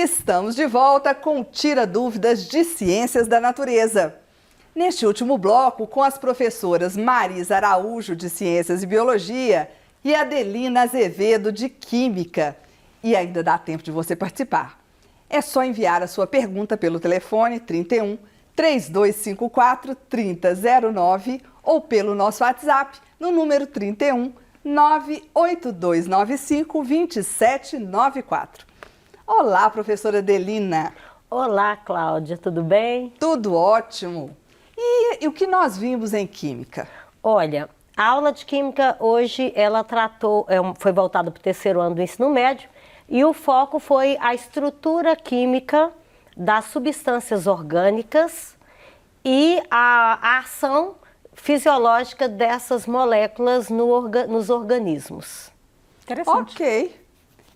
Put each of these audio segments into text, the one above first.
Estamos de volta com Tira Dúvidas de Ciências da Natureza. Neste último bloco, com as professoras Marisa Araújo, de Ciências e Biologia, e Adelina Azevedo, de Química. E ainda dá tempo de você participar. É só enviar a sua pergunta pelo telefone 31 3254 3009 ou pelo nosso WhatsApp no número 31 98295 2794. Olá, professora Adelina. Olá, Cláudia, tudo bem? Tudo ótimo. E o que nós vimos em Química? Olha, a aula de Química hoje ela foi voltada para o terceiro ano do ensino médio e o foco foi a estrutura química das substâncias orgânicas e a ação fisiológica dessas moléculas nos organismos. Interessante. Ok.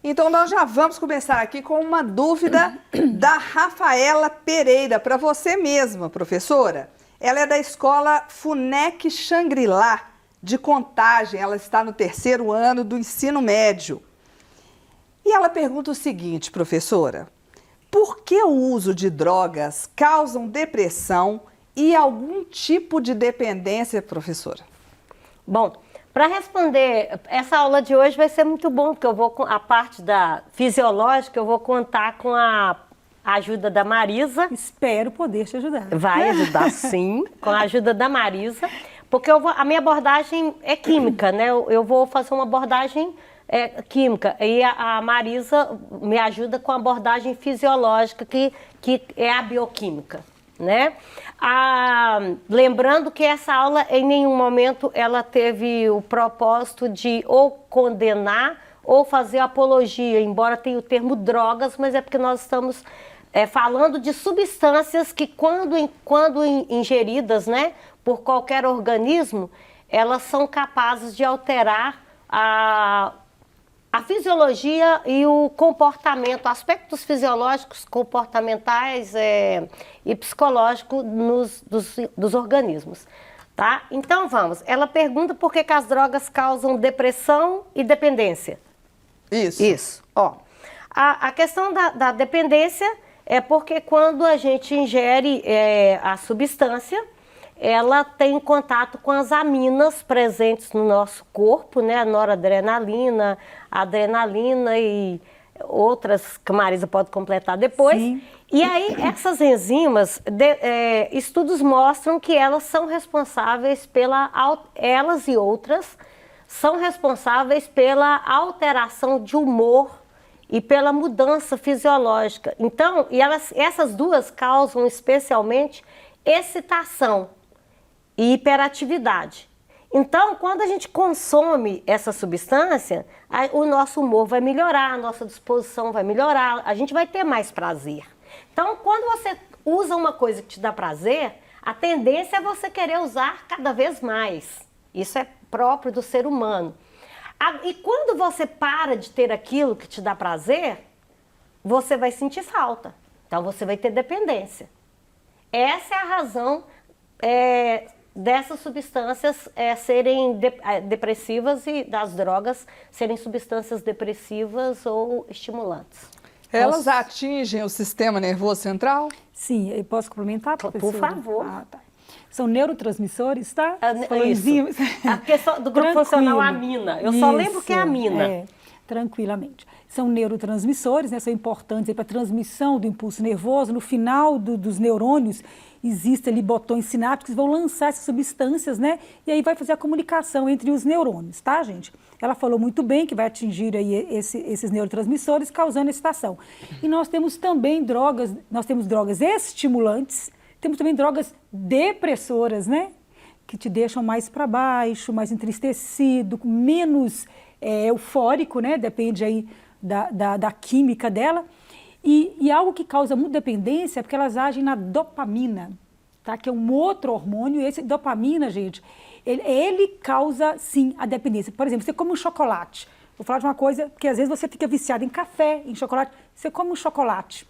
Então, nós já vamos começar aqui com uma dúvida da Rafaela Pereira, para você mesma, professora. Ela é da escola FUNEC Xangri-Lá, de Contagem. Ela está no terceiro ano do ensino médio. E ela pergunta o seguinte, professora. Por que o uso de drogas causam depressão e algum tipo de dependência, professora? Bom, para responder, essa aula de hoje vai ser muito bom, porque a parte da fisiológica eu vou contar com a ajuda da Marisa. Espero poder te ajudar. Vai ajudar sim, com a ajuda da Marisa, porque a minha abordagem é química, né? Eu vou fazer uma abordagem química e a Marisa me ajuda com a abordagem fisiológica, que é a bioquímica, né? Lembrando que essa aula, em nenhum momento, ela teve o propósito de ou condenar ou fazer apologia, embora tenha o termo drogas, mas é porque nós estamos falando de substâncias que, quando ingeridas, né, por qualquer organismo, elas são capazes de alterar a fisiologia e o comportamento, aspectos fisiológicos, comportamentais e psicológicos dos organismos, tá? Então vamos, ela pergunta por que as drogas causam depressão e dependência. Isso. Ó, a questão da dependência é porque quando a gente ingere a substância, ela tem contato com as aminas presentes no nosso corpo, né? A noradrenalina, a adrenalina e outras que a Marisa pode completar depois. Sim. E aí, essas enzimas, estudos mostram que elas são responsáveis elas e outras são responsáveis pela alteração de humor e pela mudança fisiológica. Então, essas duas causam especialmente excitação e hiperatividade. Então, quando a gente consome essa substância, o nosso humor vai melhorar, a nossa disposição vai melhorar, a gente vai ter mais prazer. Então, quando você usa uma coisa que te dá prazer, a tendência é você querer usar cada vez mais. Isso é próprio do ser humano. E quando você para de ter aquilo que te dá prazer, você vai sentir falta. Então, você vai ter dependência. Essa é a razão dessas substâncias serem depressivas e das drogas serem substâncias depressivas ou estimulantes. Elas atingem o sistema nervoso central? Sim, eu posso complementar, professora? Por favor. Tá. São neurotransmissores, tá? Isso. A questão do grupo funcional amina. Eu só lembro que é amina. Tranquilamente. São neurotransmissores, né? São importantes para a transmissão do impulso nervoso. No final dos neurônios, existem ali botões sinápticos que vão lançar essas substâncias, né? E aí vai fazer a comunicação entre os neurônios, tá, gente? Ela falou muito bem que vai atingir aí esses neurotransmissores, causando excitação. E nós temos também drogas estimulantes, temos também drogas depressoras, né? Que te deixam mais para baixo, mais entristecido, menos eufórico, né? Depende aí da química dela. E algo que causa muita dependência é porque elas agem na dopamina, tá? Que é um outro hormônio. E esse dopamina, gente, ele causa, sim, a dependência. Por exemplo, você come um chocolate. Vou falar de uma coisa, porque às vezes você fica viciado em café, em chocolate. Você come um chocolate,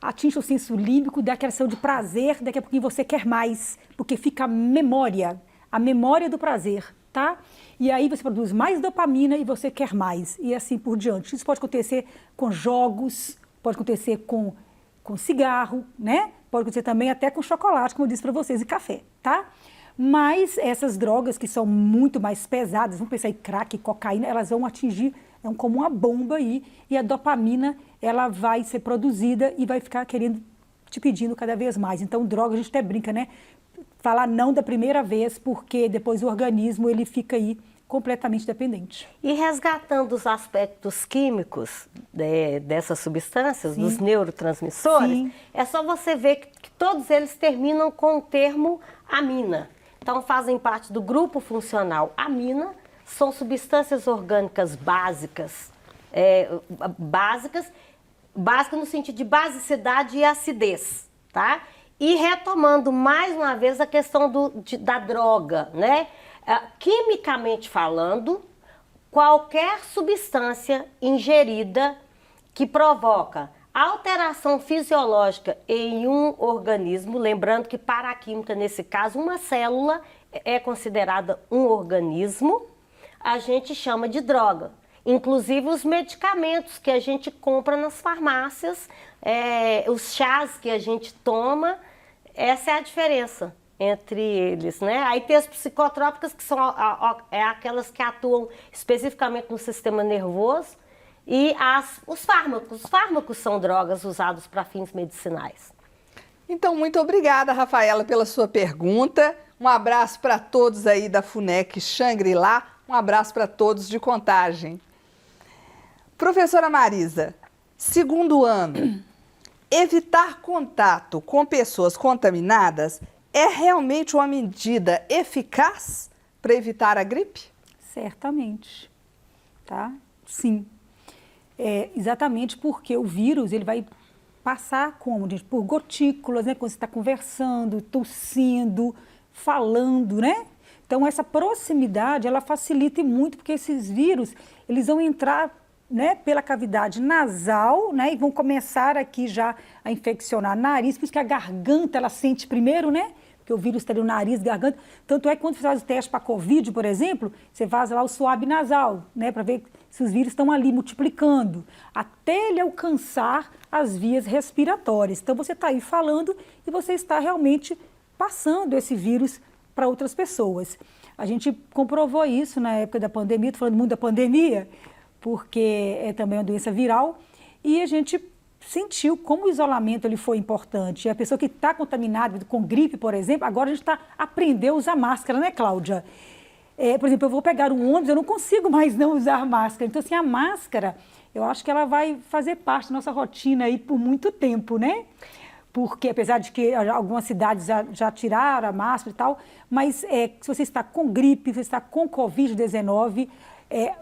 atinge o senso límbico, dá aquela sensação de prazer, daqui a pouquinho você quer mais, porque fica a memória do prazer, tá? E aí você produz mais dopamina e você quer mais, e assim por diante. Isso pode acontecer com jogos, pode acontecer com cigarro, né? Pode acontecer também até com chocolate, como eu disse para vocês, e café, tá? Mas essas drogas que são muito mais pesadas, vamos pensar em crack, cocaína, elas vão atingir, como uma bomba aí, e a dopamina, ela vai ser produzida e vai ficar te pedindo cada vez mais. Então, droga, a gente até brinca, né? Falar não da primeira vez, porque depois o organismo, ele fica aí completamente dependente. E resgatando os aspectos químicos dessas substâncias, Sim. dos neurotransmissores, Sim. é só você ver que todos eles terminam com o termo amina. Então, fazem parte do grupo funcional amina, são substâncias orgânicas básicas, básicas no sentido de basicidade e acidez, tá? E retomando mais uma vez a questão da droga, né? Quimicamente falando, qualquer substância ingerida que provoca alteração fisiológica em um organismo, lembrando que para a química, nesse caso, uma célula é considerada um organismo, a gente chama de droga. Inclusive os medicamentos que a gente compra nas farmácias, os chás que a gente toma, essa é a diferença entre eles, né? Aí tem as psicotrópicas, que são aquelas que atuam especificamente no sistema nervoso, e os fármacos. Os fármacos são drogas usadas para fins medicinais. Então, muito obrigada, Rafaela, pela sua pergunta. Um abraço para todos aí da FUNEC Xangri-Lá. Um abraço para todos de Contagem. Professora Marisa, segundo ano, evitar contato com pessoas contaminadas é realmente uma medida eficaz para evitar a gripe? Certamente, tá? Sim. Exatamente porque o vírus, ele vai passar como, gente? Por gotículas, né? Quando você está conversando, tossindo, falando, né? Então, essa proximidade, ela facilita muito, porque esses vírus, eles vão entrar, né, pela cavidade nasal, né, e vão começar aqui já a infeccionar nariz, por isso que a garganta, ela sente primeiro, né? Porque o vírus está no nariz, garganta. Tanto é que quando você faz o teste para Covid, por exemplo, você faz lá o suave nasal, né, para ver se os vírus estão ali multiplicando, até ele alcançar as vias respiratórias. Então, você está aí falando e você está realmente passando esse vírus para outras pessoas. A gente comprovou isso na época da pandemia, estou falando muito da pandemia, porque é também uma doença viral, e a gente sentiu como o isolamento ele foi importante. A pessoa que está contaminada com gripe, por exemplo, agora a gente aprendeu a usar máscara, né, Cláudia? Por exemplo, eu vou pegar um ônibus, eu não consigo mais não usar máscara. Então, assim, a máscara, eu acho que ela vai fazer parte da nossa rotina aí por muito tempo, né? Porque, apesar de que algumas cidades já tiraram a máscara e tal, mas se você está com gripe, se você está com Covid-19,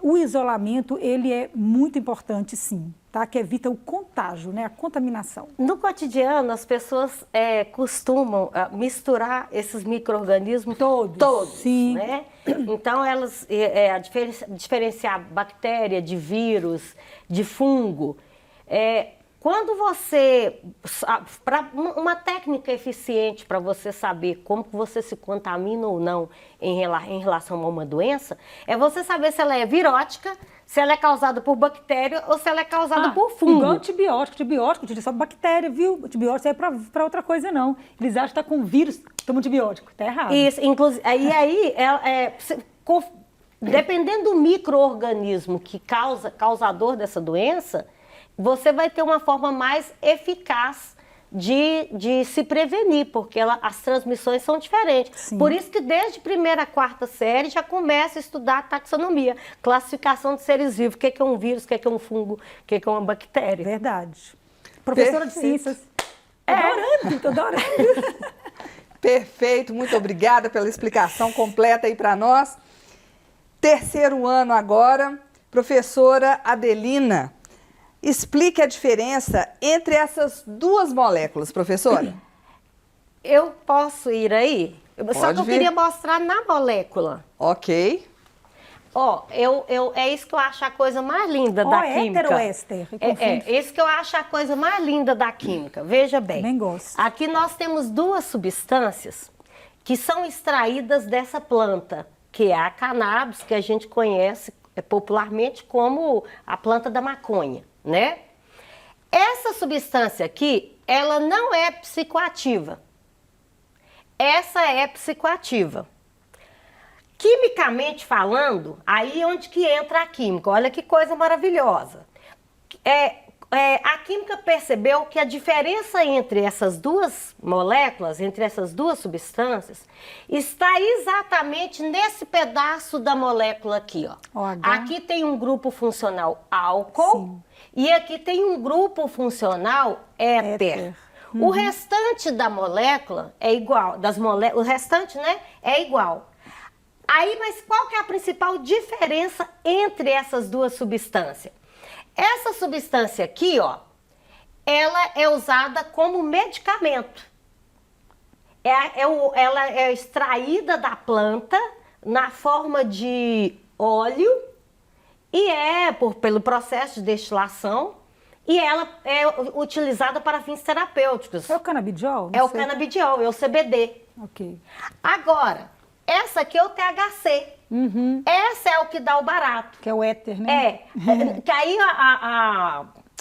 o isolamento, ele é muito importante, sim, tá? Que evita o contágio, né? A contaminação. No cotidiano, as pessoas costumam misturar esses micro-organismos todos, sim. Né? Então, elas diferenciar bactéria de vírus, de fungo. Quando você... Uma técnica eficiente para você saber como que você se contamina ou não em relação a uma doença, é você saber se ela é virótica, se ela é causada por bactéria ou se ela é causada por fungo. Igual antibiótico. Antibiótico, gente, é só bactéria, viu? Antibiótico é para outra coisa, não. Eles acham que está com vírus, toma antibiótico. Está errado. Isso, inclusive, dependendo do micro-organismo causador dessa doença, você vai ter uma forma mais eficaz de se prevenir, porque as transmissões são diferentes. Sim. Por isso que desde primeira a quarta série já começa a estudar a taxonomia, classificação de seres vivos, o que é um vírus, o que é um fungo, o que é uma bactéria. Verdade. Professora de ciências. Estou adorando. Perfeito, muito obrigada pela explicação completa aí para nós. Terceiro ano agora, professora Adelina. Explique a diferença entre essas duas moléculas, professora. Eu posso ir aí? Só que eu vir. queria mostrar na molécula. Ok. É isso que eu acho a coisa mais linda da química. Éter ou éster? Isso que eu acho a coisa mais linda da química. Veja bem. Também gosto. Aqui nós temos duas substâncias que são extraídas dessa planta, que é a cannabis, que a gente conhece popularmente como a planta da maconha, né? Essa substância aqui, ela não é psicoativa. Essa é psicoativa. Quimicamente falando, aí é onde que entra a química. Olha que coisa maravilhosa. A química percebeu que a diferença entre essas duas moléculas, entre essas duas substâncias, está exatamente nesse pedaço da molécula aqui, ó. OH. Aqui tem um grupo funcional álcool e aqui tem um grupo funcional éter. O restante da molécula é igual, o restante, né, é igual. Aí, mas qual que é a principal diferença entre essas duas substâncias? Essa substância aqui, ó, ela é usada como medicamento. Ela é extraída da planta na forma de óleo e pelo processo de destilação e ela é utilizada para fins terapêuticos. É o canabidiol? É o canabidiol, é o CBD. Ok. Agora, essa aqui é o THC. Essa é o que dá o barato. Que é o éter, né? Que aí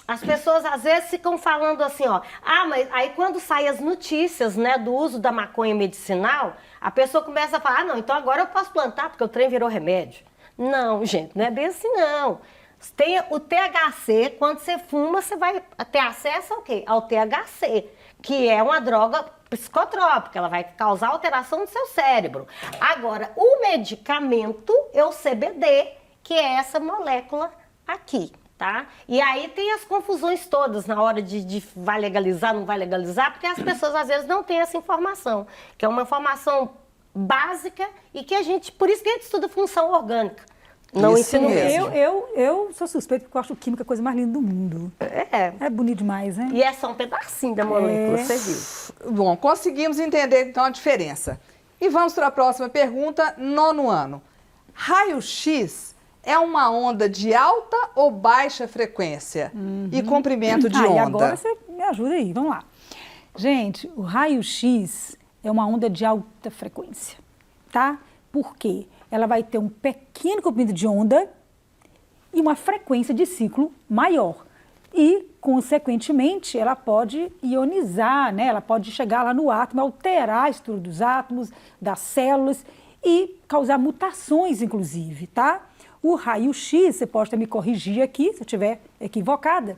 as pessoas às vezes ficam falando assim, ó. Mas aí quando saem as notícias, né, do uso da maconha medicinal, a pessoa começa a falar, não, então agora eu posso plantar porque o trem virou remédio. Não, gente, não é bem assim, não. Tem o THC, quando você fuma, você vai ter acesso ao quê? Ao THC, que é uma droga psicotrópica, ela vai causar alteração no seu cérebro. Agora, o medicamento é o CBD, que é essa molécula aqui, tá? E aí tem as confusões todas na hora de vai legalizar, não vai legalizar, porque as pessoas às vezes não têm essa informação, que é uma informação básica e que por isso que a gente estuda função orgânica. Não Isso ensino mesmo. mesmo. Eu sou suspeita porque eu acho química a coisa mais linda do mundo. É bonito demais, né? E é só um pedacinho da molécula, você viu? Bom, conseguimos entender então a diferença. E vamos para a próxima pergunta, 9º ano. Raio-X é uma onda de alta ou baixa frequência? E comprimento de onda? E agora você me ajuda aí, vamos lá. Gente, o raio-X é uma onda de alta frequência, tá? Por quê? Ela vai ter um pequeno comprimento de onda e uma frequência de ciclo maior. E, consequentemente, ela pode ionizar, né? Ela pode chegar lá no átomo, alterar a estrutura dos átomos, das células e causar mutações, inclusive, tá? O raio-X, você pode até me corrigir aqui, se eu estiver equivocada,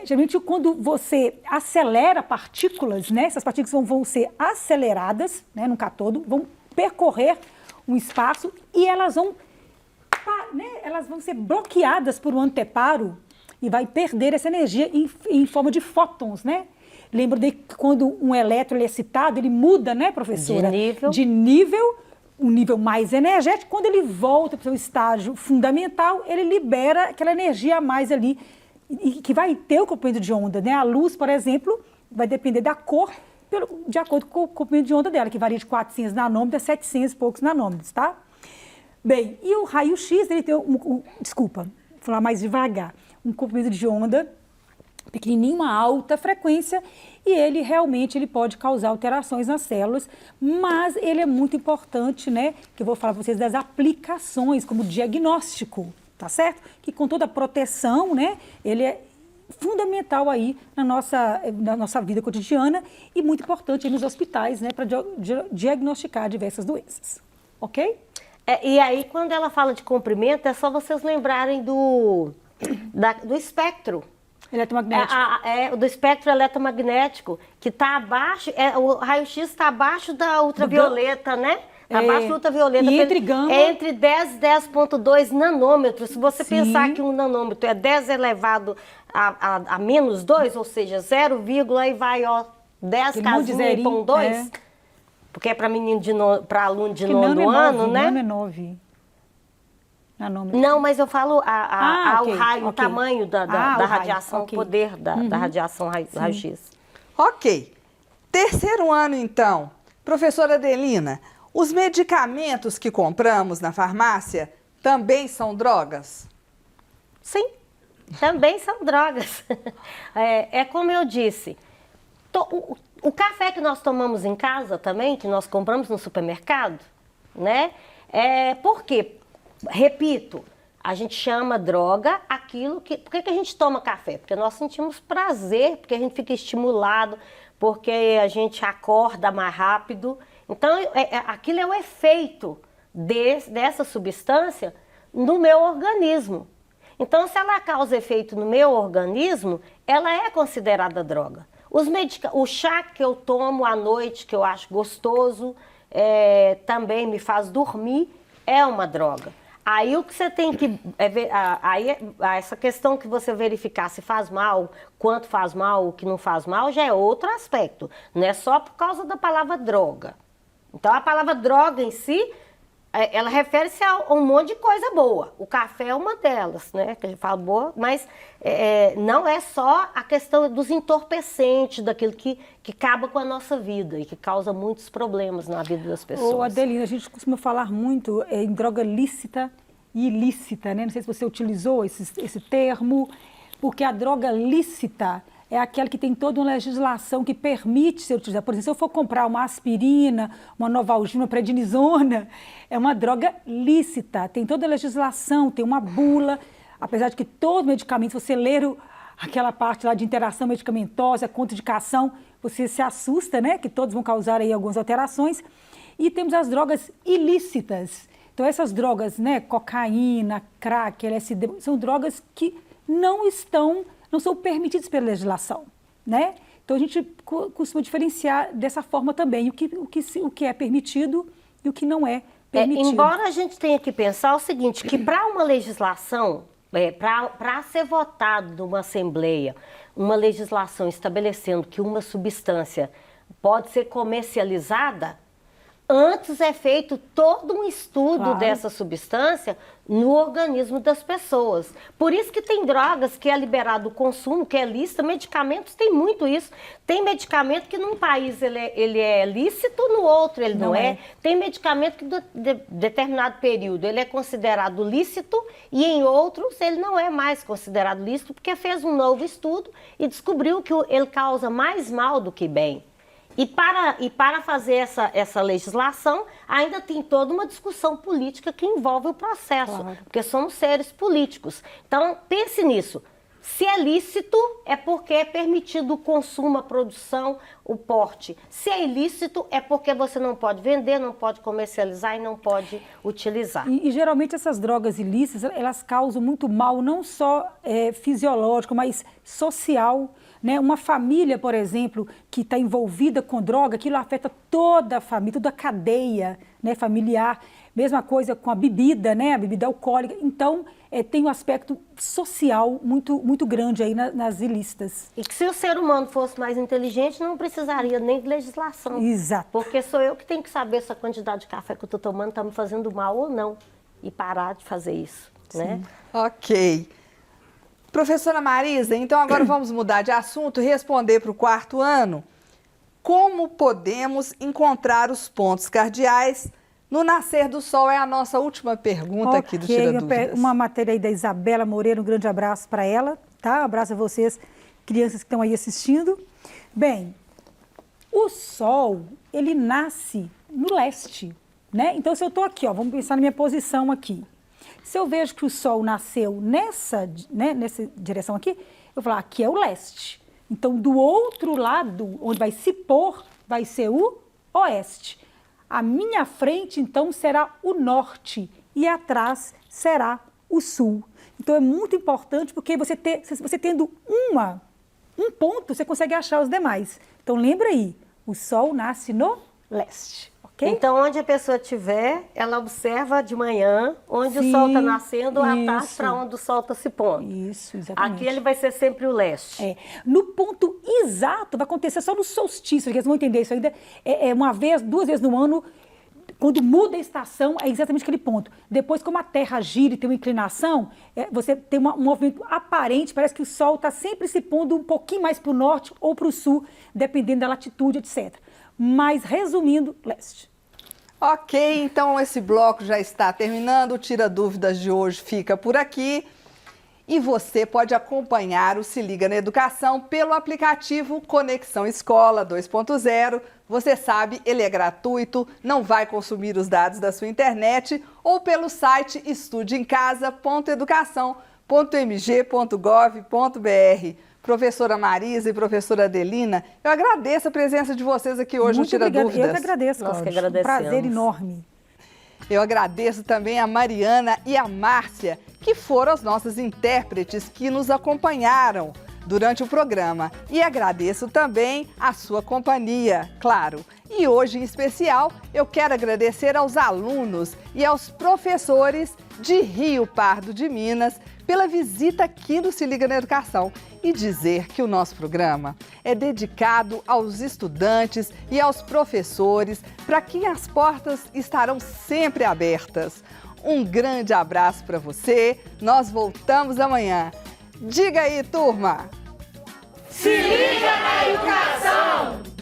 geralmente quando você acelera partículas, né? Essas partículas vão ser aceleradas, né, num cátodo, vão percorrer um espaço e elas vão ser bloqueadas por um anteparo e vai perder essa energia em forma de fótons, né? Lembra de que quando um elétron é excitado, ele muda, né, professora? De nível, um nível mais energético. Quando ele volta para o seu estágio fundamental, ele libera aquela energia a mais ali, e que vai ter o comprimento de onda, né? A luz, por exemplo, vai depender da cor, de acordo com o comprimento de onda dela, que varia de 400 nanômetros a 700 e poucos nanômetros, tá? Bem, e o raio-X, ele tem desculpa, vou falar mais devagar, um comprimento de onda pequenininho, uma alta frequência, e ele realmente pode causar alterações nas células, mas ele é muito importante, né, que eu vou falar para vocês das aplicações como diagnóstico, tá certo? Que com toda a proteção, né, ele é fundamental aí na nossa vida cotidiana e muito importante aí nos hospitais, né, para diagnosticar diversas doenças, ok? E aí, quando ela fala de comprimento, é só vocês lembrarem do espectro. Eletromagnético. Do espectro eletromagnético, que está abaixo, o raio-x está abaixo da ultravioleta, né? Está abaixo da ultravioleta. E entre gama... Entre 10 e 10,2 nanômetros. Se você pensar que um nanômetro é 10 elevado a menos 2, ou seja, 0, e vai, ó, 10 casinha e pão 2, porque é para aluno de nono ano, né? Nano é 9. Nanômetro. Não, mas eu falo okay, o raio, o tamanho da radiação, raio, okay. O poder da radiação raio-x. Ok. 3º ano, então. Professora Adelina, os medicamentos que compramos na farmácia também são drogas? Sim, também são drogas. É como eu disse, o café que nós tomamos em casa também, que nós compramos no supermercado, né? Por quê? Repito, A gente chama droga aquilo que... Por que a gente toma café? Porque nós sentimos prazer, porque a gente fica estimulado, porque a gente acorda mais rápido. Então, aquilo é o efeito dessa substância no meu organismo. Então, se ela causa efeito no meu organismo, ela é considerada droga. O chá que eu tomo à noite, que eu acho gostoso, também me faz dormir, é uma droga. Aí o que você tem que ver, essa questão que você verificar se faz mal, quanto faz mal, o que não faz mal, já é outro aspecto. Não é só por causa da palavra droga. Então a palavra droga em si, ela refere-se a um monte de coisa boa. O café é uma delas, né? Que a gente fala boa, mas não é só a questão dos entorpecentes, daquilo que acaba com a nossa vida e que causa muitos problemas na vida das pessoas. Ô, Adelina, a gente costuma falar muito em droga lícita e ilícita, né? Não sei se você utilizou esse termo, porque a droga lícita é aquela que tem toda uma legislação que permite ser utilizada. Por exemplo, se eu for comprar uma aspirina, uma Novalgina, uma prednisona, é uma droga lícita, tem toda a legislação, tem uma bula, apesar de que todo medicamento, se você ler aquela parte lá de interação medicamentosa, contraindicação, você se assusta, né? Que todos vão causar aí algumas alterações. E temos as drogas ilícitas. Então, essas drogas, né? Cocaína, crack, LSD, são drogas que não são permitidas pela legislação, né? Então, a gente costuma diferenciar dessa forma também o que é permitido e o que não é permitido. Embora a gente tenha que pensar o seguinte, que para uma legislação, para ser votado numa assembleia, uma legislação estabelecendo que uma substância pode ser comercializada, antes é feito todo um estudo dessa substância no organismo das pessoas. Por isso que tem drogas que é liberado o consumo, que é lícito, medicamentos tem muito isso. Tem medicamento que num país ele é lícito, no outro ele não é. Tem medicamento que de determinado período ele é considerado lícito e em outros ele não é mais considerado lícito porque fez um novo estudo e descobriu que ele causa mais mal do que bem. E para fazer essa legislação, ainda tem toda uma discussão política que envolve o processo, porque somos seres políticos. Então, pense nisso. Se é lícito, é porque é permitido o consumo, a produção, o porte. Se é ilícito, é porque você não pode vender, não pode comercializar e não pode utilizar. E geralmente essas drogas ilícitas, elas causam muito mal, não só fisiológico, mas social. Né? Uma família, por exemplo, que está envolvida com droga, aquilo afeta toda a família, toda a cadeia, né, familiar. Mesma coisa com a bebida, né, a bebida alcoólica. Então, tem um aspecto social muito, muito grande aí nas ilícitas. E que se o ser humano fosse mais inteligente, não precisaria nem de legislação. Exato. Porque sou eu que tenho que saber se a quantidade de café que eu estou tomando está me fazendo mal ou não. E parar de fazer isso, né? Ok. Professora Marisa, então agora vamos mudar de assunto e responder para o 4º ano. Como podemos encontrar os pontos cardeais no nascer do sol? É a nossa última pergunta aqui do Tira Dúvidas. Uma matéria aí da Isabela Moreira, um grande abraço para ela, tá? Um abraço a vocês, crianças que estão aí assistindo. Bem, o sol, ele nasce no leste, né? Então, se eu estou aqui, ó, vamos pensar na minha posição aqui. Se eu vejo que o sol nasceu nessa direção aqui, eu vou falar, aqui é o leste. Então, do outro lado, onde vai se pôr, vai ser o oeste. A minha frente, então, será o norte e atrás será o sul. Então, é muito importante porque você tendo um ponto, você consegue achar os demais. Então, lembra aí, o sol nasce no leste. Okay? Então, onde a pessoa estiver, ela observa de manhã onde o sol está nascendo, à tarde para onde o sol está se pondo. Isso, exatamente. Aqui ele vai ser sempre o leste. No ponto exato, vai acontecer só no solstício, vocês vão entender isso ainda. Uma vez, 2 vezes no ano, quando muda a estação, é exatamente aquele ponto. Depois, como a Terra gira e tem uma inclinação, você tem um movimento aparente, parece que o sol está sempre se pondo um pouquinho mais para o norte ou para o sul, dependendo da latitude, etc. Mas, resumindo, leste. Ok, então esse bloco já está terminando. O Tira Dúvidas de hoje fica por aqui. E você pode acompanhar o Se Liga na Educação pelo aplicativo Conexão Escola 2.0. Você sabe, ele é gratuito, não vai consumir os dados da sua internet, ou pelo site estudeemcasa.educação.mg.gov.br. Professora Marisa e professora Adelina, eu agradeço a presença de vocês aqui hoje no Tira Dúvidas. Eu que agradeço, Nós que Cláudia. agradecemos. Um prazer enorme. Eu agradeço também a Mariana e a Márcia, que foram as nossas intérpretes que nos acompanharam durante o programa. E agradeço também a sua companhia, claro. E hoje, em especial, eu quero agradecer aos alunos e aos professores de Rio Pardo de Minas pela visita aqui no Se Liga na Educação e dizer que o nosso programa é dedicado aos estudantes e aos professores, para quem as portas estarão sempre abertas. Um grande abraço para você, nós voltamos amanhã. Diga aí, turma! Se liga na educação!